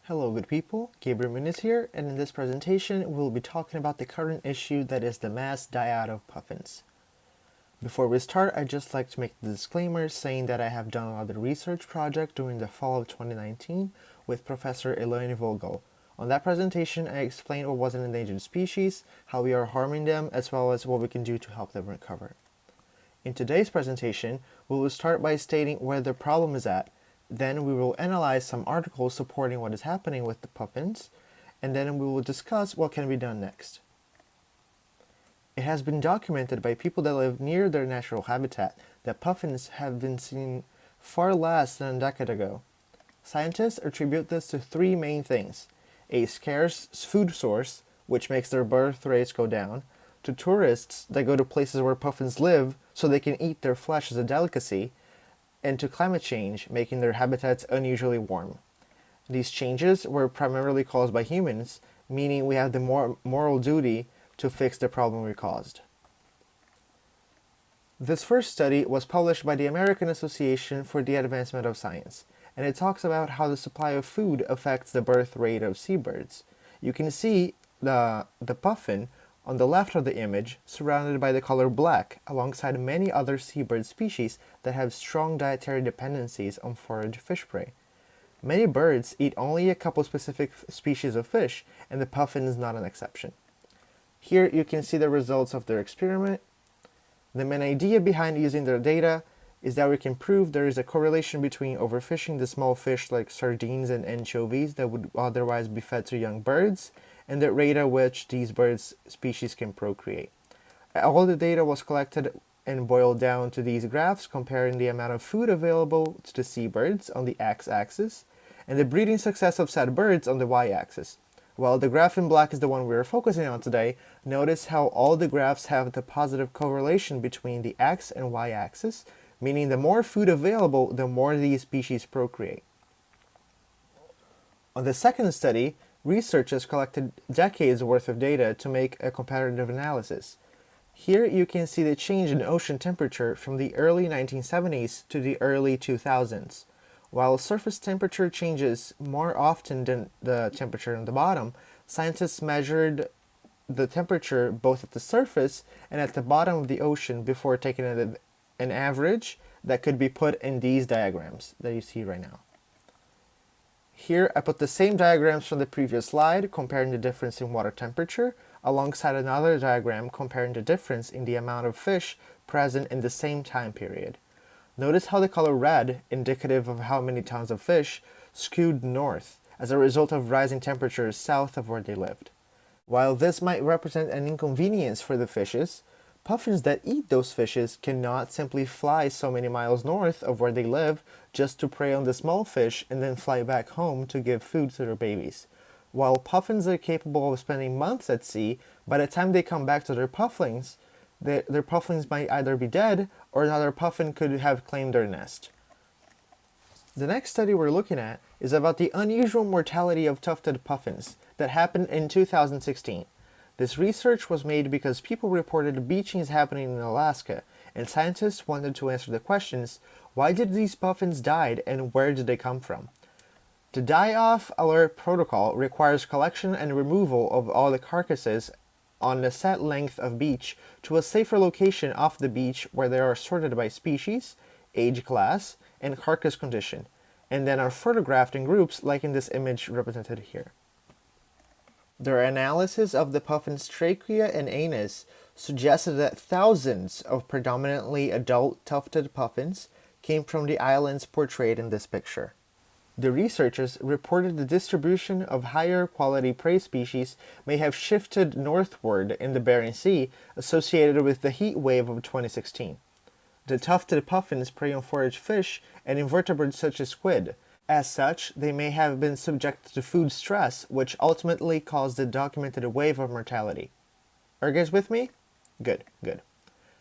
Hello good people, Gabriel Muniz here, and in this presentation we'll be talking about the current issue that is the mass die-out of puffins. Before we start, I'd just like to make the disclaimer saying that I have done another research project during the fall of 2019 with Professor Elaine Vogel. On that presentation, I explained what was an endangered species, how we are harming them, as well as what we can do to help them recover. In today's presentation, we will start by stating where the problem is at. Then we will analyze some articles supporting what is happening with the puffins, and then we will discuss what can be done next. It has been documented by people that live near their natural habitat that puffins have been seen far less than a decade ago. Scientists attribute this to three main things: a scarce food source, which makes their birth rates go down, to tourists that go to places where puffins live so they can eat their flesh as a delicacy, and to climate change, making their habitats unusually warm. These changes were primarily caused by humans, meaning we have the moral duty to fix the problem we caused. This first study was published by the American Association for the Advancement of Science, and it talks about how the supply of food affects the birth rate of seabirds. You can see the puffin on the left of the image, surrounded by the color black, alongside many other seabird species that have strong dietary dependencies on forage fish prey. Many birds eat only a couple specific species of fish, and the puffin is not an exception. Here you can see the results of their experiment. The main idea behind using their data is that we can prove there is a correlation between overfishing the small fish like sardines and anchovies that would otherwise be fed to young birds, and the rate at which these birds species can procreate. All the data was collected and boiled down to these graphs comparing the amount of food available to the seabirds on the x-axis and the breeding success of said birds on the y-axis. While the graph in black is the one we are focusing on today, notice how all the graphs have the positive correlation between the x and y-axis, meaning the more food available, the more these species procreate. On the second study, researchers collected decades worth of data to make a comparative analysis. Here you can see the change in ocean temperature from the early 1970s to the early 2000s. While surface temperature changes more often than the temperature on the bottom, scientists measured the temperature both at the surface and at the bottom of the ocean before taking an average that could be put in these diagrams that you see right now. Here I put the same diagrams from the previous slide comparing the difference in water temperature alongside another diagram comparing the difference in the amount of fish present in the same time period. Notice how the color red, indicative of how many tons of fish, skewed north as a result of rising temperatures south of where they lived. While this might represent an inconvenience for the fishes, puffins that eat those fishes cannot simply fly so many miles north of where they live just to prey on the small fish and then fly back home to give food to their babies. While puffins are capable of spending months at sea, by the time they come back to their pufflings might either be dead or another puffin could have claimed their nest. The next study we're looking at is about the unusual mortality of tufted puffins that happened in 2016. This research was made because people reported beachings happening in Alaska, and scientists wanted to answer the questions: why did these puffins die and where did they come from? The die-off alert protocol requires collection and removal of all the carcasses on a set length of beach to a safer location off the beach where they are sorted by species, age class, and carcass condition, and then are photographed in groups like in this image represented here. Their analysis of the puffin's trachea and anus suggested that thousands of predominantly adult tufted puffins came from the islands portrayed in this picture. The researchers reported the distribution of higher quality prey species may have shifted northward in the Bering Sea associated with the heat wave of 2016. The tufted puffins prey on forage fish and invertebrates such as squid. As such, they may have been subjected to food stress, which ultimately caused the documented wave of mortality. Are you guys with me? Good.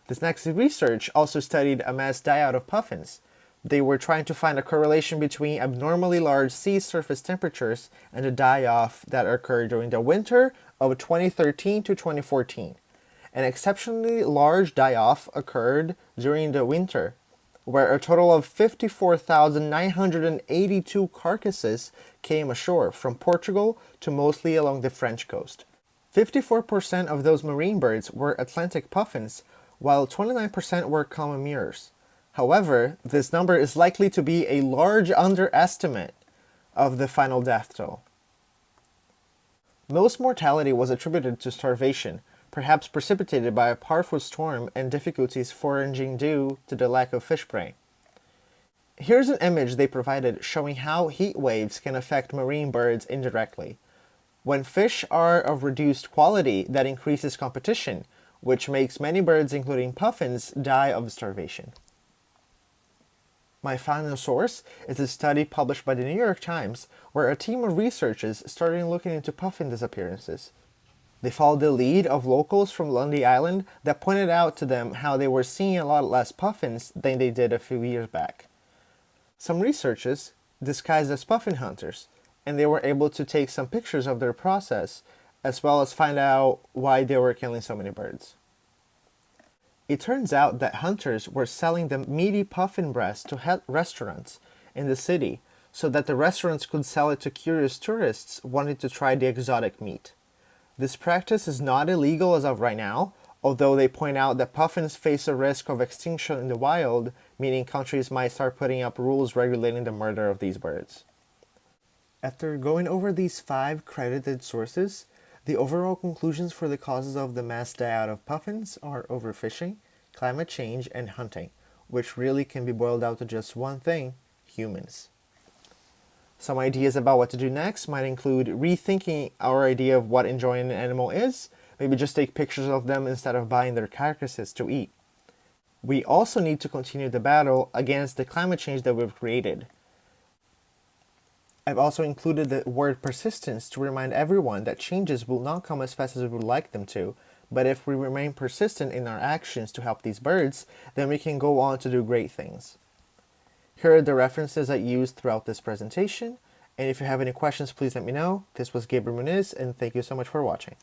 This next research also studied a mass die-out of puffins. They were trying to find a correlation between abnormally large sea surface temperatures and the die-off that occurred during the winter of 2013 to 2014. An exceptionally large die-off occurred during the winter where a total of 54,982 carcasses came ashore from Portugal to mostly along the French coast. 54% of those marine birds were Atlantic puffins, while 29% were common murres. However, this number is likely to be a large underestimate of the final death toll. Most mortality was attributed to starvation, perhaps precipitated by a powerful storm and difficulties foraging due to the lack of fish prey. Here's an image they provided showing how heat waves can affect marine birds indirectly. When fish are of reduced quality, that increases competition, which makes many birds, including puffins, die of starvation. My final source is a study published by the New York Times, where a team of researchers started looking into puffin disappearances. They followed the lead of locals from Lundy Island that pointed out to them how they were seeing a lot less puffins than they did a few years back. Some researchers disguised as puffin hunters, and they were able to take some pictures of their process, as well as find out why they were killing so many birds. It turns out that hunters were selling the meaty puffin breast to restaurants in the city so that the restaurants could sell it to curious tourists wanting to try the exotic meat. This practice is not illegal as of right now, although they point out that puffins face a risk of extinction in the wild, meaning countries might start putting up rules regulating the murder of these birds. After going over these 5 credited sources, the overall conclusions for the causes of the mass die-out of puffins are overfishing, climate change, and hunting, which really can be boiled down to just one thing: humans. Some ideas about what to do next might include rethinking our idea of what enjoying an animal is, maybe just take pictures of them instead of buying their carcasses to eat. We also need to continue the battle against the climate change that we've created. I've also included the word persistence to remind everyone that changes will not come as fast as we would like them to, but if we remain persistent in our actions to help these birds, then we can go on to do great things. Here are the references I used throughout this presentation, and if you have any questions, please let me know. This was Gabriel Muniz, and thank you so much for watching.